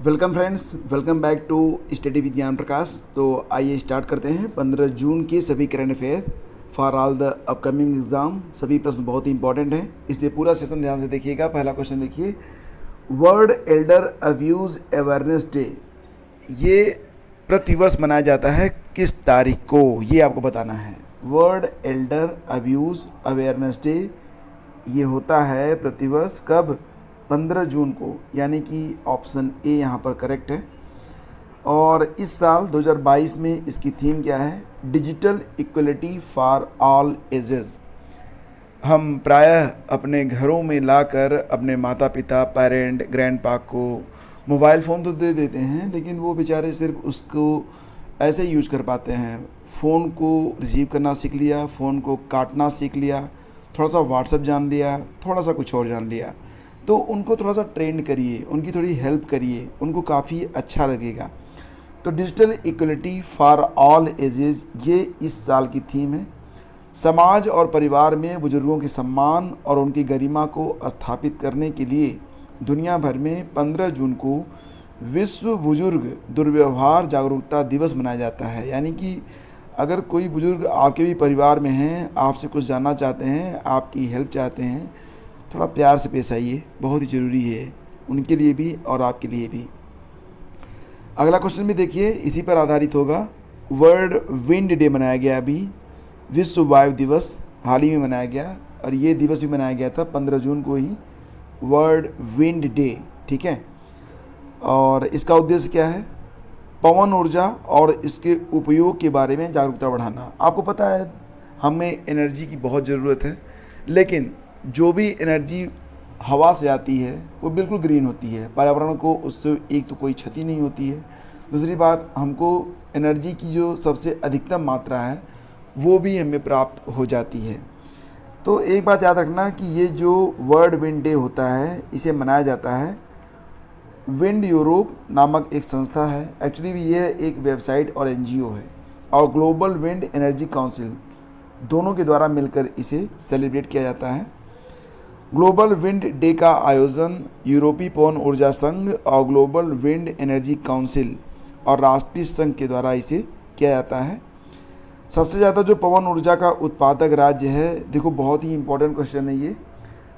Welcome friends, welcome back to study with Gyan Prakash. तो आइए start करते हैं 15 जून के सभी current affair for all the upcoming exam. सभी प्रश्न बहुत ही इंपॉर्टेंट हैं, इसलिए पूरा सेशन ध्यान से देखिएगा। पहला क्वेश्चन देखिए, world Elder abuse awareness day ये प्रतिवर्ष मनाया जाता है किस तारीख को, ये आपको बताना है। World Elder abuse awareness day ये होता है प्रतिवर्ष कब? 15 जून को, यानी कि ऑप्शन ए यहाँ पर करेक्ट है। और इस साल 2022 में इसकी थीम क्या है? Digital equality for all ages. हम प्रायः अपने घरों में लाकर अपने माता पिता, पेरेंट, ग्रैंडपा को मोबाइल फ़ोन तो दे देते हैं, लेकिन वो बेचारे सिर्फ उसको ऐसे यूज कर पाते हैं। फ़ोन को रिसीव करना सीख लिया, फ़ोन को काटना सीख लिया, थोड़ा सा व्हाट्सएप जान लिया, थोड़ा सा कुछ और जान लिया। तो उनको थोड़ा सा ट्रेंड करिए, उनकी थोड़ी हेल्प करिए, उनको काफ़ी अच्छा लगेगा। तो digital equality for all ages ये इस साल की थीम है। समाज और परिवार में बुजुर्गों के सम्मान और उनकी गरिमा को स्थापित करने के लिए दुनिया भर में 15 जून को विश्व बुजुर्ग दुर्व्यवहार जागरूकता दिवस मनाया जाता है। यानी कि अगर कोई बुजुर्ग आपके भी परिवार में हैं, आपसे कुछ जानना चाहते हैं, आपकी हेल्प चाहते हैं, थोड़ा प्यार से पेश आइए, बहुत ही ज़रूरी है उनके लिए भी और आपके लिए भी। अगला क्वेश्चन भी देखिए, इसी पर आधारित होगा। वर्ल्ड विंड डे मनाया गया, अभी विश्व वायु दिवस हाल ही में मनाया गया, और ये दिवस भी मनाया गया था 15 जून को ही, वर्ल्ड विंड डे। ठीक है, और इसका उद्देश्य क्या है? पवन ऊर्जा और इसके उपयोग के बारे में जागरूकता बढ़ाना। आपको पता है हमें एनर्जी की बहुत ज़रूरत है, लेकिन जो भी एनर्जी हवा से आती है वो बिल्कुल ग्रीन होती है, पर्यावरण को उससे एक तो कोई क्षति नहीं होती है, दूसरी बात हमको एनर्जी की जो सबसे अधिकतम मात्रा है वो भी हमें प्राप्त हो जाती है। तो एक बात याद रखना कि ये जो वर्ल्ड विंड डे होता है इसे मनाया जाता है विंड यूरोप नामक एक संस्था है, एक्चुअली भी यह एक वेबसाइट और एनजीओ है, और ग्लोबल विंड एनर्जी काउंसिल दोनों के द्वारा मिलकर इसे सेलिब्रेट किया जाता है। ग्लोबल विंड डे का आयोजन यूरोपीय पवन ऊर्जा संघ और ग्लोबल विंड एनर्जी काउंसिल और राष्ट्रीय संघ के द्वारा इसे किया जाता है। सबसे ज़्यादा जो पवन ऊर्जा का उत्पादक राज्य है, देखो बहुत ही इंपॉर्टेंट क्वेश्चन है ये,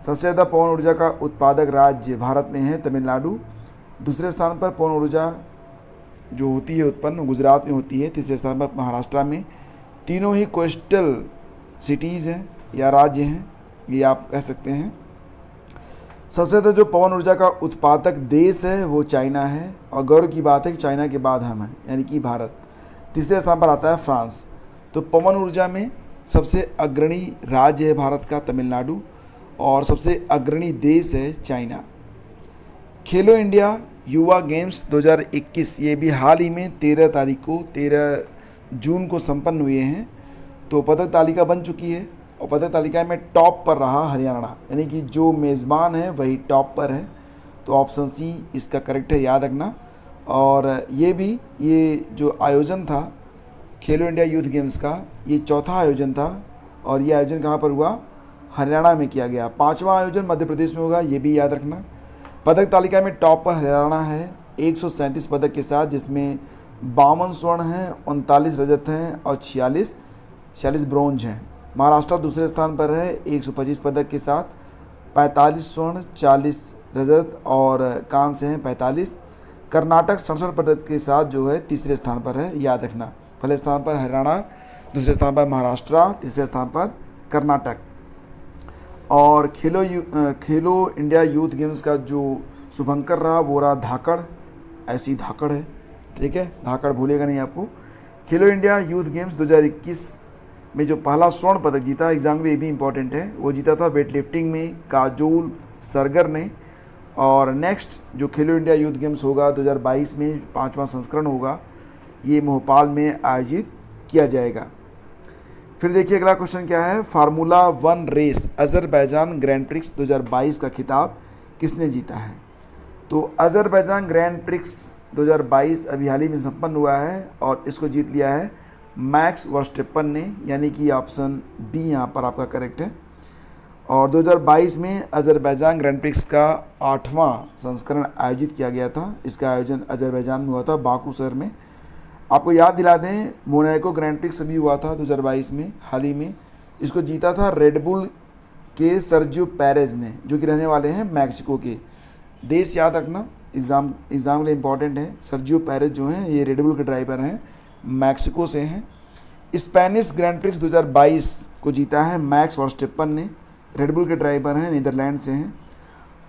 सबसे ज़्यादा पवन ऊर्जा का उत्पादक राज्य भारत में है तमिलनाडु। दूसरे स्थान पर पवन ऊर्जा जो होती है उत्पन्न गुजरात में होती है। तीसरे स्थान पर महाराष्ट्र में। तीनों ही कोस्टल सिटीज़ हैं या राज्य हैं, ये आप कह सकते हैं। सबसे ज़्यादा जो पवन ऊर्जा का उत्पादक देश है वो चाइना है, और गौरव की बात है कि चाइना के बाद हम हैं, यानी कि भारत। तीसरे स्थान पर आता है फ्रांस। तो पवन ऊर्जा में सबसे अग्रणी राज्य है भारत का तमिलनाडु, और सबसे अग्रणी देश है चाइना। खेलो इंडिया युवा गेम्स 2021 ये भी हाल ही में 13 जून को संपन्न हुए हैं। तो पदक तालिका बन चुकी है, और पदक तालिका में टॉप पर रहा हरियाणा, यानी कि जो मेज़बान है वही टॉप पर है। तो ऑप्शन सी इसका करेक्ट है, याद रखना। और ये जो आयोजन था खेलो इंडिया यूथ गेम्स का, ये चौथा आयोजन था, और ये आयोजन कहाँ पर हुआ? हरियाणा में किया गया। 5वां आयोजन मध्य प्रदेश में होगा, ये भी याद रखना। पदक तालिका में टॉप पर हरियाणा है 137 पदक के साथ, जिसमें 52 स्वर्ण हैं, 39 रजत हैं और 46 ब्रोंज हैं। महाराष्ट्र दूसरे स्थान पर है 125 पदक के साथ, 45 स्वर्ण, 40 रजत और कांस्य हैं 45। कर्नाटक 67 पदक के साथ जो है तीसरे स्थान पर है, याद रखना। पहले स्थान पर हरियाणा, दूसरे स्थान पर महाराष्ट्र, तीसरे स्थान पर कर्नाटक। और खेलो इंडिया यूथ गेम्स का जो शुभंकर रहा वो रहा धाकड़, ऐसी धाकड़ है, ठीक है, धाकड़ भूलेगा नहीं आपको। खेलो इंडिया यूथ गेम्स 2021 में जो पहला स्वर्ण पदक जीता, एग्जाम में ये भी इंपॉर्टेंट है, वो जीता था वेट लिफ्टिंग में काजोल सरगर ने। और नेक्स्ट जो खेलो इंडिया यूथ गेम्स होगा 2022 में 5वां संस्करण होगा, ये भोपाल में आयोजित किया जाएगा। फिर देखिए अगला क्वेश्चन क्या है, formula 1 race Azerbaijan grand prix 2022 का खिताब किसने जीता है? तो अजरबैजान ग्रैंड प्रिक्स 2022 अभी हाल ही में संपन्न हुआ है, और इसको जीत लिया है मैक्स वर्स्टेपन ने, यानी कि ऑप्शन बी यहाँ पर आपका करेक्ट है। और 2022 में अज़रबैजान ग्रैंड प्रिक्स का 8वां संस्करण आयोजित किया गया था। इसका आयोजन अज़रबैजान में हुआ था, बाकू शहर में। आपको याद दिला दें, मोनाको ग्रैंड प्रिक्स भी हुआ था 2022 में, हाल ही में। इसको जीता था रेडबुल के सर्जियो पेरेज ने, जो कि रहने वाले हैं मैक्सिको के। देश याद रखना, एग्ज़ाम के लिए इम्पॉर्टेंट है। सर्जियो पेरेज जो हैं ये रेडबुल के ड्राइवर हैं, मैक्सिको से हैं। स्पेनिश ग्रैंड प्रिक्स 2022 को जीता है मैक्स वर्स्टेपन ने, रेडबुल के ड्राइवर हैं, नीदरलैंड से हैं।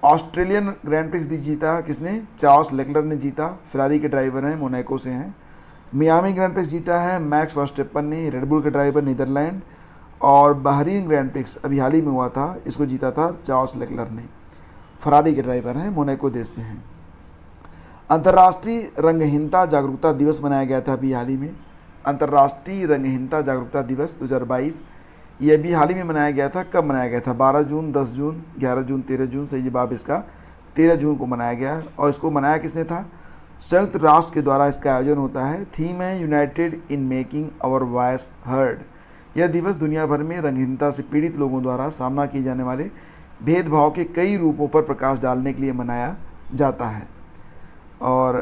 ऑस्ट्रेलियन ग्रैंड प्रिक्स जीता किसने? चार्ल्स लेक्लर ने जीता, फेरारी के ड्राइवर हैं, मोनाको से हैं। मियामी ग्रैंड प्रिक्स जीता है मैक्स वर्स्टेपन ने, रेडबुल के ड्राइवर, नीदरलैंड। और बहरीन ग्रैंड प्रिक्स अभी हाल ही में हुआ था, इसको जीता था चार्ल्स लेक्लर ने, फेरारी के ड्राइवर हैं, मोनाको देश से हैं। अंतर्राष्ट्रीय रंगहीनता जागरूकता दिवस मनाया गया था अभी हाल ही में। अंतर्राष्ट्रीय रंगहीनता जागरूकता दिवस 2022 ये भी हाल ही में मनाया गया था। कब मनाया गया था? 12 जून, 10 जून, 11 जून, 13 जून। सही जवाब इसका 13 जून को मनाया गया। और इसको मनाया किसने था? संयुक्त राष्ट्र के द्वारा इसका आयोजन होता है। थीम है united in making our voice heard. यह दिवस दुनिया भर में रंगहीनता से पीड़ित लोगों द्वारा सामना किए जाने वाले भेदभाव के कई रूपों पर प्रकाश डालने के लिए मनाया जाता है। और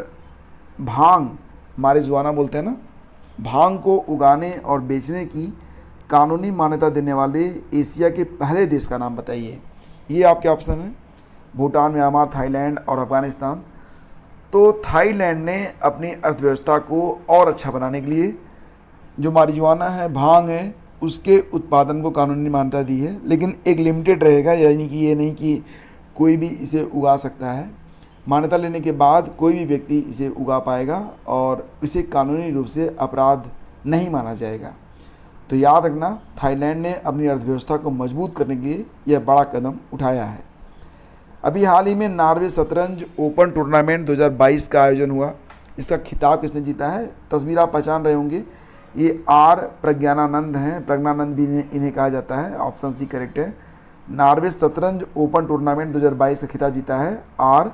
भांग, मारिजुआना बोलते हैं ना, भांग को उगाने और बेचने की कानूनी मान्यता देने वाले एशिया के पहले देश का नाम बताइए। ये आपके ऑप्शन है: भूटान, म्यांमार, थाईलैंड और अफगानिस्तान। तो थाईलैंड ने अपनी अर्थव्यवस्था को और अच्छा बनाने के लिए जो मारिजुआना है, भांग है, उसके उत्पादन को कानूनी मान्यता दी है, लेकिन एक लिमिटेड रहेगा, यानी कि ये नहीं कि कोई भी इसे उगा सकता है। मान्यता लेने के बाद कोई भी व्यक्ति इसे उगा पाएगा और इसे कानूनी रूप से अपराध नहीं माना जाएगा। तो याद रखना, थाईलैंड ने अपनी अर्थव्यवस्था को मजबूत करने के लिए यह बड़ा कदम उठाया है। अभी हाल ही में नॉर्वे शतरंज ओपन टूर्नामेंट 2022 का आयोजन हुआ। इसका खिताब किसने जीता है? तस्वीर आप पहचान रहे होंगे, ये आर प्रज्ञानानंद हैं, प्रज्ञानंद भी इन्हें कहा जाता है। ऑप्शन सी करेक्ट है। नॉर्वे शतरंज ओपन टूर्नामेंट 2022 का खिताब जीता है आर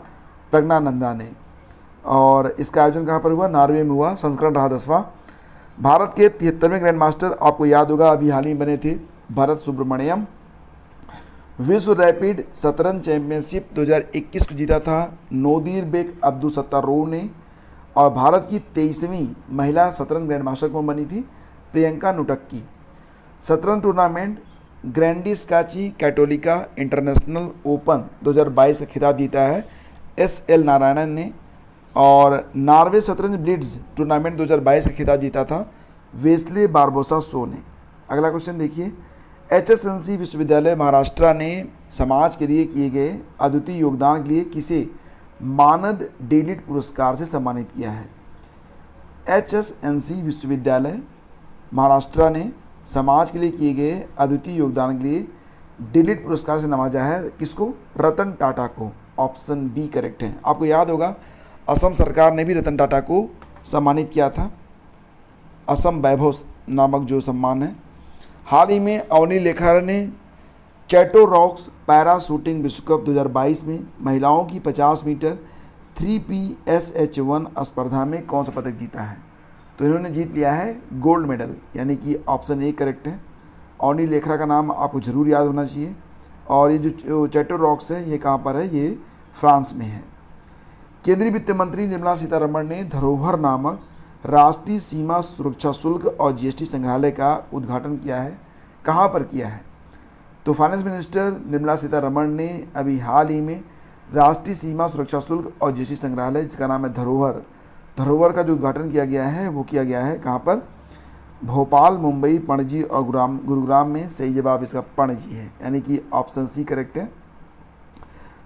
प्रज्ञानंदा ने। और इसका आयोजन कहाँ पर हुआ? नॉर्वे में हुआ। संस्करण रहा 10वां। भारत के 73वें ग्रैंड मास्टर, आपको याद होगा अभी हाल ही बने थे, भरत सुब्रमण्यम। विश्व रैपिड शतरंज चैंपियनशिप 2021 को जीता था नोदीर बेग अब्दुलसत्तारोव ने। और भारत की 23वीं महिला शतरंज ग्रैंड मास्टर कौन बनी थी? प्रियंका नुटक्की। शतरंज टूर्नामेंट ग्रैंडी स्काची कैटोलिका इंटरनेशनल ओपन 2022 का खिताब जीता है SL नारायणन ने। और नॉर्वे शतरंज ब्लिट्ज टूर्नामेंट 2022 का खिताब जीता था वेस्ले बारबोसा शो ने। अगला क्वेश्चन देखिए, HSNC विश्वविद्यालय महाराष्ट्र ने समाज के लिए किए गए अद्वितीय योगदान के लिए किसे मानद डेलिट पुरस्कार से सम्मानित किया है? HSNC विश्वविद्यालय महाराष्ट्र ने समाज के लिए किए गए अद्वितीय योगदान के लिए डेलिट पुरस्कार से नवाजा है। किसको? रतन टाटा को। ऑप्शन बी करेक्ट है। आपको याद होगा असम सरकार ने भी रतन टाटा को सम्मानित किया था, असम वैभव नामक जो सम्मान है। हाल ही में अवनी लेखा ने चैटो रॉक्स पैरा शूटिंग विश्व कप 2022 में महिलाओं की 50 मीटर 3PSH1 स्पर्धा में कौन सा पदक जीता है? तो इन्होंने जीत लिया है गोल्ड मेडल, यानी कि ऑप्शन ए करेक्ट है। अवनी लेखा का नाम आपको ज़रूर याद होना चाहिए। और ये जो चैटो रॉक्स है ये कहाँ पर है? ये फ्रांस में है। केंद्रीय वित्त मंत्री निर्मला सीतारमण ने धरोहर नामक राष्ट्रीय सीमा सुरक्षा शुल्क और GST संग्रहालय का उद्घाटन किया है। कहाँ पर किया है? तो फाइनेंस मिनिस्टर निर्मला सीतारमण ने अभी हाल ही में राष्ट्रीय सीमा सुरक्षा शुल्क और GST संग्रहालय, जिसका नाम है धरोहर का जो उद्घाटन किया गया है वो किया गया है कहाँ पर? भोपाल, मुंबई, पणजी और गुरुग्राम में। सही जवाब इसका पणजी है, यानी कि ऑप्शन सी करेक्ट है।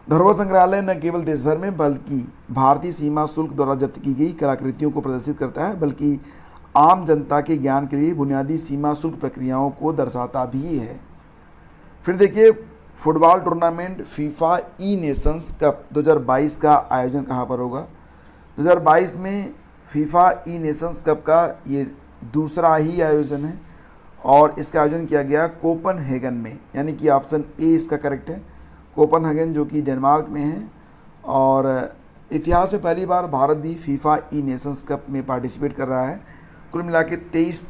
धरोहर संग्रहालय न केवल देश भर में बल्कि भारतीय सीमा शुल्क द्वारा जब्त की गई कलाकृतियों को प्रदर्शित करता है, बल्कि आम जनता के ज्ञान के लिए बुनियादी सीमा शुल्क प्रक्रियाओं को दर्शाता भी है। फिर देखिए, फुटबॉल टूर्नामेंट फीफा ई नेशंस कप 2022 का आयोजन कहाँ पर होगा? 2022 में फीफा ई नेशंस कप का ये दूसरा ही आयोजन है और इसका आयोजन किया गया कोपनहेगन में, यानी कि ऑप्शन ए इसका करेक्ट है। कोपनहेगन जो कि डेनमार्क में है। और इतिहास में पहली बार भारत भी फीफा ई नेशंस कप में पार्टिसिपेट कर रहा है। कुल मिला के 23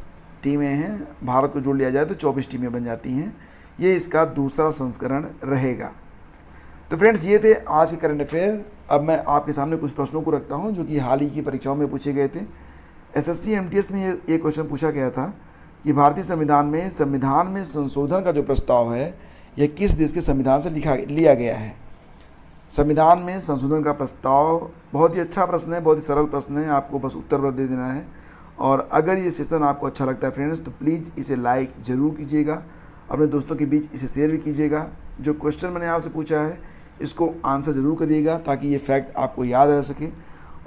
टीमें हैं, भारत को जोड़ लिया जाए तो 24 टीमें बन जाती हैं। ये इसका दूसरा संस्करण रहेगा। तो फ्रेंड्स, ये थे आज के करंट अफेयर। अब मैं आपके सामने कुछ प्रश्नों को रखता हूँ जो कि हाल ही की परीक्षाओं में पूछे गए थे। एसएससी एमटीएस में ये क्वेश्चन पूछा गया था कि भारतीय संविधान में संशोधन का जो प्रस्ताव है यह किस देश के संविधान से लिया गया है। संविधान में संशोधन का प्रस्ताव, बहुत ही अच्छा प्रश्न है, बहुत ही सरल प्रश्न है, आपको बस उत्तर दे देना है। और अगर ये सेशन आपको अच्छा लगता है फ्रेंड्स, तो प्लीज़ इसे लाइक ज़रूर कीजिएगा, अपने दोस्तों के बीच इसे शेयर भी कीजिएगा। जो क्वेश्चन मैंने आपसे पूछा है इसको आंसर ज़रूर करिएगा ताकि ये फैक्ट आपको याद रह सके।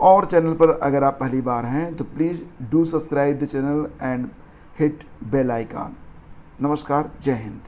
और चैनल पर अगर आप पहली बार हैं तो please do subscribe the channel and hit bell icon. नमस्कार, जय हिंद।